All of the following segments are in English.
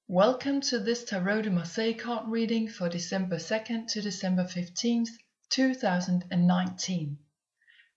Welcome to this Tarot de Marseille card reading for December 2nd to December 15th, 2019.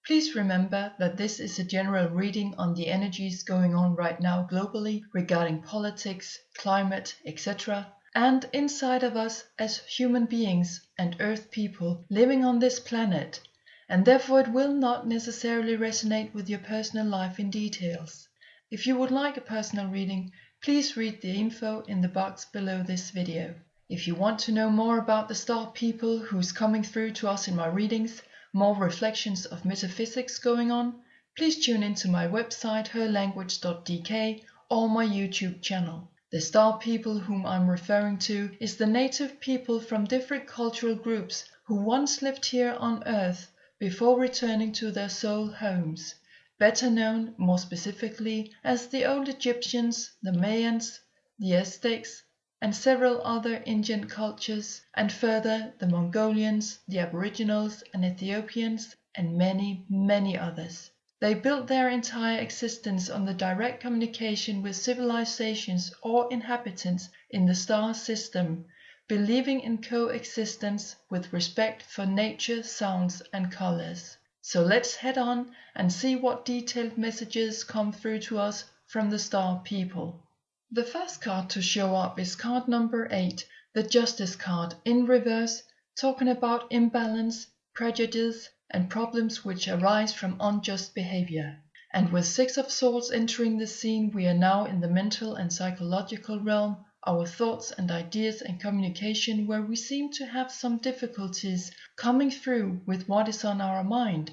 Please remember that this is a general reading on the energies going on right now globally regarding politics, climate, etc., and inside of us as human beings and Earth people living on this planet, and therefore it will not necessarily resonate with your personal life in details. If you would like a personal reading, please read the info in the box below this video. If you want to know more about the star people who's coming through to us in my readings, more reflections of metaphysics going on, please tune into my website herlanguage.dk or my YouTube channel. The star people whom I'm referring to is the native people from different cultural groups who once lived here on Earth before returning to their soul homes, better known more specifically as the old Egyptians, the Mayans, the Aztecs, and several other Indian cultures, and further the Mongolians, the Aboriginals and Ethiopians, and many, many others. They built their entire existence on the direct communication with civilizations or inhabitants in the star system, believing in coexistence with respect for nature, sounds and colors. So let's head on and see what detailed messages come through to us from the star people. The first card to show up is card number 8, the Justice card in reverse, talking about imbalance, prejudice, and problems which arise from unjust behavior. And with 6 of Swords entering the scene, we are now in the mental and psychological realm, our thoughts and ideas and communication, where we seem to have some difficulties coming through with what is on our mind.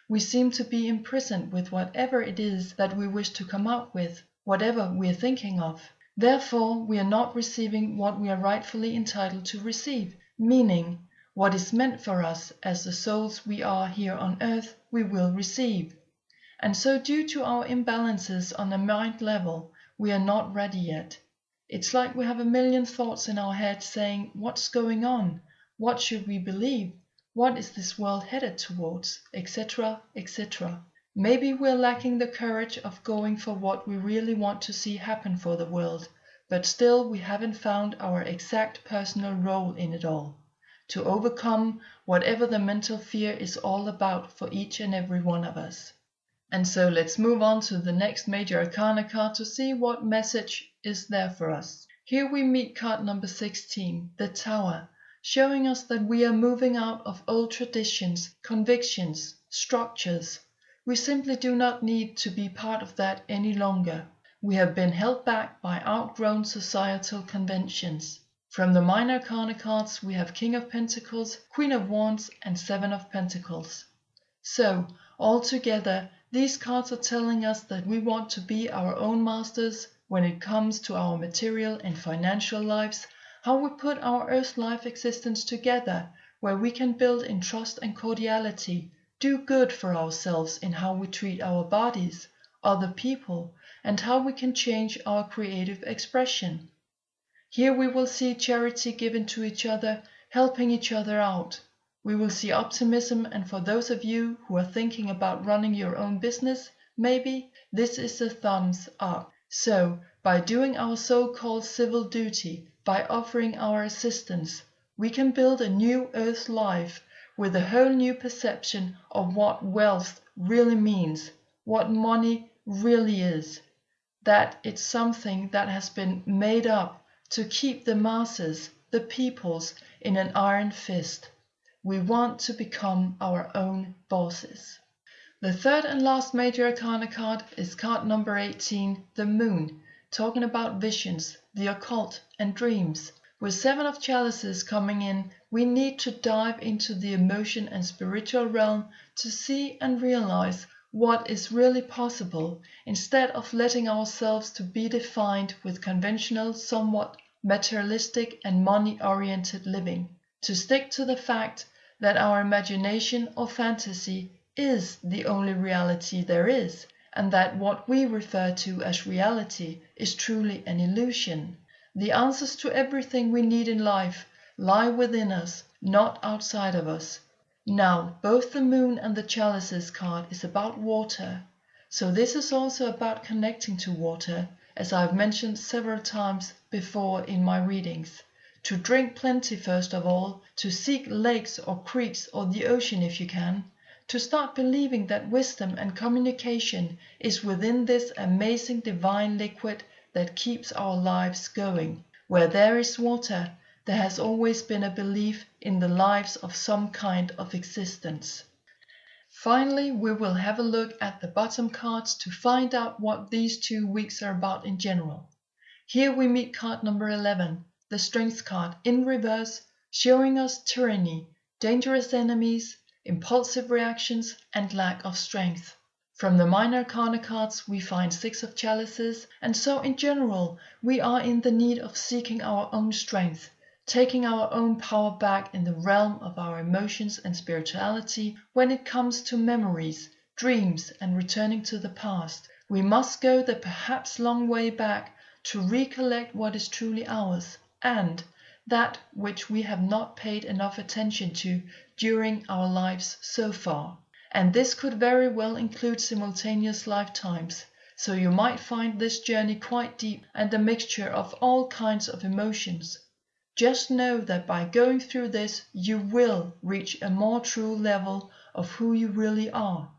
We seem to be imprisoned with whatever it is that we wish to come out with, whatever we are thinking of. Therefore, we are not receiving what we are rightfully entitled to receive, meaning what is meant for us as the souls we are here on Earth, we will receive. And so due to our imbalances on a mind level, we are not ready yet. It's like we have a million thoughts in our head saying, what's going on? What should we believe? What is this world headed towards? Etc., etc. Maybe we're lacking the courage of going for what we really want to see happen for the world, but still we haven't found our exact personal role in it all, to overcome whatever the mental fear is all about for each and every one of us. And so let's move on to the next major arcana card to see what message is there for us. Here we meet card number 16, the Tower, showing us that we are moving out of old traditions, convictions, structures. We simply do not need to be part of that any longer. We have been held back by outgrown societal conventions. From the minor arcana cards we have King of Pentacles, Queen of Wands and 7 of Pentacles. So, altogether, these cards are telling us that we want to be our own masters when it comes to our material and financial lives, how we put our earth life existence together, where we can build in trust and cordiality, do good for ourselves in how we treat our bodies, other people, and how we can change our creative expression. Here we will see charity given to each other, helping each other out. We will see optimism, and for those of you who are thinking about running your own business, maybe this is a thumbs up. So, by doing our so-called civil duty, by offering our assistance, we can build a new earth life with a whole new perception of what wealth really means, what money really is. That it's something that has been made up to keep the masses, the peoples, in an iron fist. We want to become our own bosses. The third and last major arcana card is card number 18, the Moon, talking about visions, the occult, and dreams. With 7 of chalices coming in, we need to dive into the emotion and spiritual realm to see and realize what is really possible, instead of letting ourselves to be defined with conventional, somewhat materialistic and money-oriented living. To stick to the fact that our imagination or fantasy is the only reality there is, and that what we refer to as reality is truly an illusion. The answers to everything we need in life lie within us, not outside of us. Now, both the Moon and the Chalices card is about water, so this is also about connecting to water, as I've mentioned several times before in my readings. To drink plenty first of all, to seek lakes or creeks or the ocean if you can, to start believing that wisdom and communication is within this amazing divine liquid that keeps our lives going. Where there is water, there has always been a belief in the lives of some kind of existence. Finally, we will have a look at the bottom cards to find out what these 2 weeks are about in general. Here we meet card number 11, the Strength card, in reverse, showing us tyranny, dangerous enemies, impulsive reactions, and lack of strength. From the minor arcana cards we find 6 of chalices, and so in general we are in the need of seeking our own strength, taking our own power back in the realm of our emotions and spirituality when it comes to memories, dreams, and returning to the past. We must go the perhaps long way back to recollect what is truly ours, and that which we have not paid enough attention to during our lives so far. And this could very well include simultaneous lifetimes, so you might find this journey quite deep and a mixture of all kinds of emotions. Just know that by going through this, you will reach a more true level of who you really are.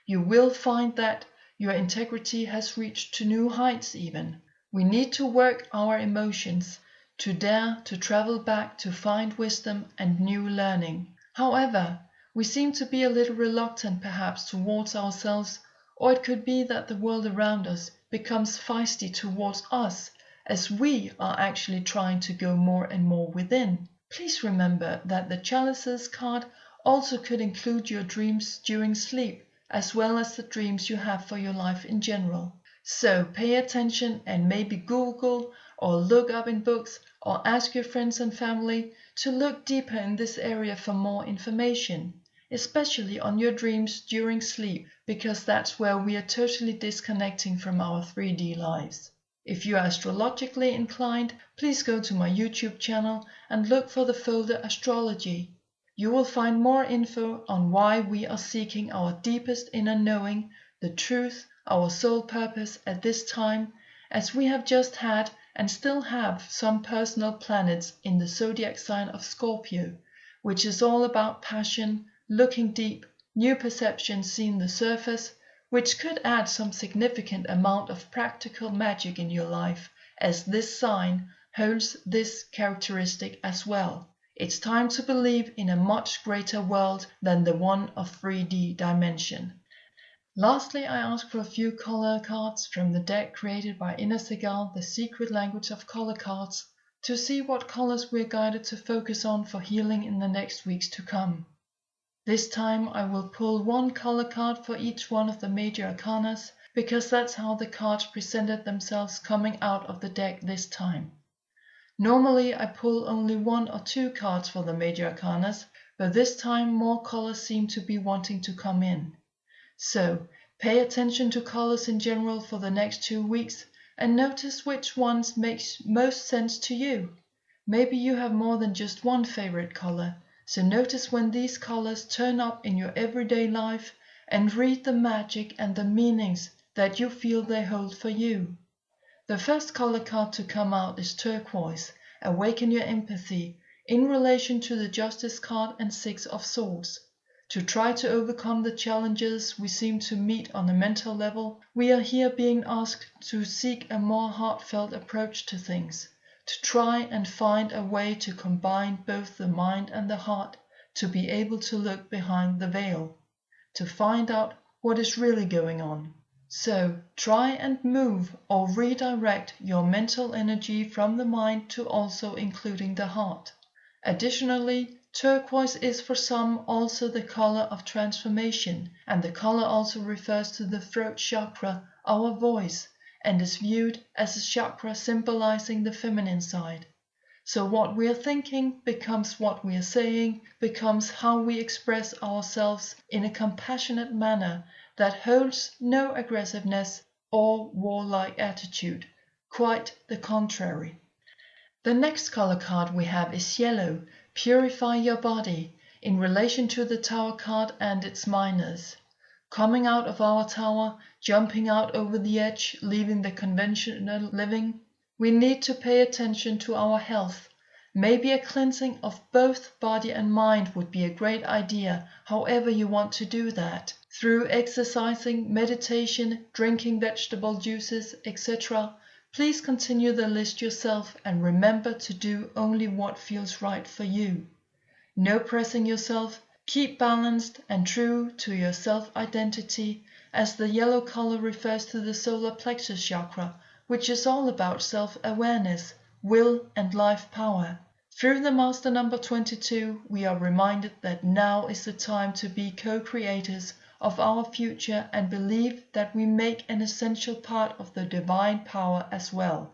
You will find that your integrity has reached to new heights even. We need to work our emotions, to dare to travel back to find wisdom and new learning. However, we seem to be a little reluctant perhaps towards ourselves, or it could be that the world around us becomes feisty towards us, as we are actually trying to go more and more within. Please remember that the Chalices card also could include your dreams during sleep, as well as the dreams you have for your life in general. So pay attention and maybe Google or look up in books or ask your friends and family to look deeper in this area for more information, especially on your dreams during sleep, because that's where we are totally disconnecting from our 3D lives. If you are astrologically inclined, please go to my YouTube channel and look for the folder Astrology. You will find more info on why we are seeking our deepest inner knowing, the truth, our soul purpose at this time, as we have just had and still have some personal planets in the zodiac sign of Scorpio, which is all about passion, looking deep, new perceptions seen the surface, which could add some significant amount of practical magic in your life, as this sign holds this characteristic as well. It's time to believe in a much greater world than the one of 3D dimension. Lastly, I ask for a few color cards from the deck created by Inner Segal, the secret language of color cards, to see what colors we're guided to focus on for healing in the next weeks to come. This time I will pull one color card for each one of the major arcanas, because that's how the cards presented themselves coming out of the deck this time. Normally I pull only 1 or 2 cards for the major arcanas, but this time more colors seem to be wanting to come in. So, pay attention to colors in general for the next 2 weeks and notice which ones makes most sense to you. Maybe you have more than just one favorite color, so notice when these colors turn up in your everyday life and read the magic and the meanings that you feel they hold for you. The first color card to come out is Turquoise, Awaken Your Empathy, in relation to the Justice card and 6 of Swords. to try to overcome the challenges we seem to meet on a mental level, we are here being asked to seek a more heartfelt approach to things, to try and find a way to combine both the mind and the heart, to be able to look behind the veil, to find out what is really going on. So try and move or redirect your mental energy from the mind to also including the heart. Additionally, turquoise is for some also the color of transformation, and the color also refers to the throat chakra, our voice, and is viewed as a chakra symbolizing the feminine side. So what we are thinking becomes what we are saying, becomes how we express ourselves in a compassionate manner that holds no aggressiveness or warlike attitude. Quite the contrary. The next color card we have is yellow, purify your body, in relation to the Tower card and its minors. Coming out of our tower, jumping out over the edge, leaving the conventional living, we need to pay attention to our health. Maybe a cleansing of both body and mind would be a great idea, however you want to do that. Through exercising, meditation, drinking vegetable juices, etc. Please continue the list yourself and remember to do only what feels right for you. No pressing yourself, keep balanced and true to your self-identity, as the yellow color refers to the solar plexus chakra, which is all about self-awareness, will and life power. Through the master number 22, we are reminded that now is the time to be co-creators of our future and believe that we make an essential part of the divine power as well.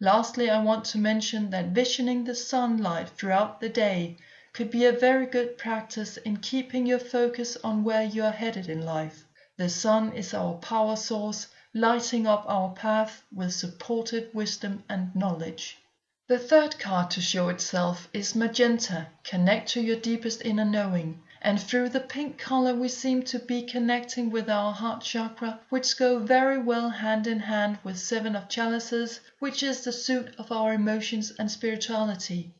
Lastly, I want to mention that visioning the sunlight throughout the day could be a very good practice in keeping your focus on where you are headed in life. The sun is our power source, lighting up our path with supportive wisdom and knowledge. The third card to show itself is magenta, connect to your deepest inner knowing. And through the pink color we seem to be connecting with our heart chakra, which go very well hand in hand with Seven of Chalices, which is the suit of our emotions and spirituality.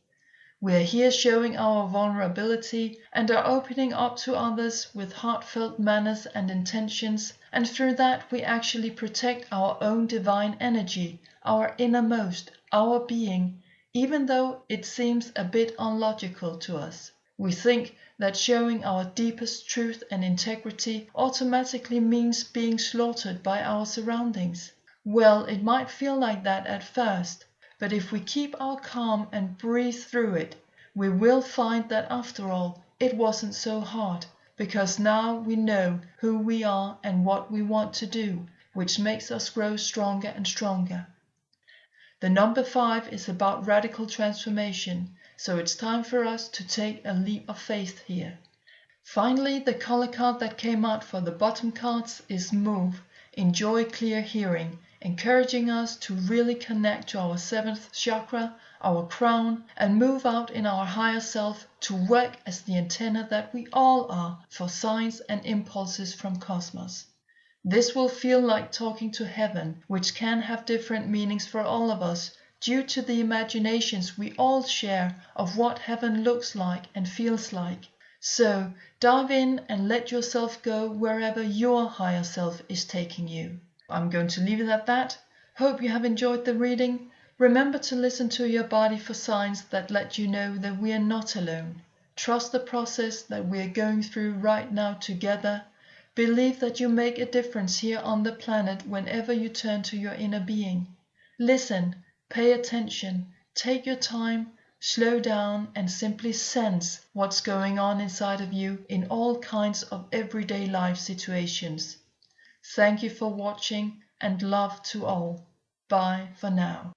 We are here showing our vulnerability and are opening up to others with heartfelt manners and intentions, and through that we actually protect our own divine energy, our innermost, our being, even though it seems a bit unlogical to us. We think that showing our deepest truth and integrity automatically means being slaughtered by our surroundings. Well, it might feel like that at first, but if we keep our calm and breathe through it, we will find that after all, it wasn't so hard, because now we know who we are and what we want to do, which makes us grow stronger and stronger. The number 5 is about radical transformation, so it's time for us to take a leap of faith here. Finally, the color card that came out for the bottom cards is Move, enjoy clear hearing, encouraging us to really connect to our 7th chakra, our crown, and move out in our higher self to work as the antenna that we all are for signs and impulses from cosmos. This will feel like talking to heaven, which can have different meanings for all of us due to the imaginations we all share of what heaven looks like and feels like. So dive in and let yourself go wherever your higher self is taking you. I'm going to leave it at that. Hope you have enjoyed the reading. Remember to listen to your body for signs that let you know that we are not alone. Trust the process that we are going through right now together. Believe that you make a difference here on the planet whenever you turn to your inner being. Listen, pay attention, take your time, slow down and simply sense what's going on inside of you in all kinds of everyday life situations. Thank you for watching and love to all. Bye for now.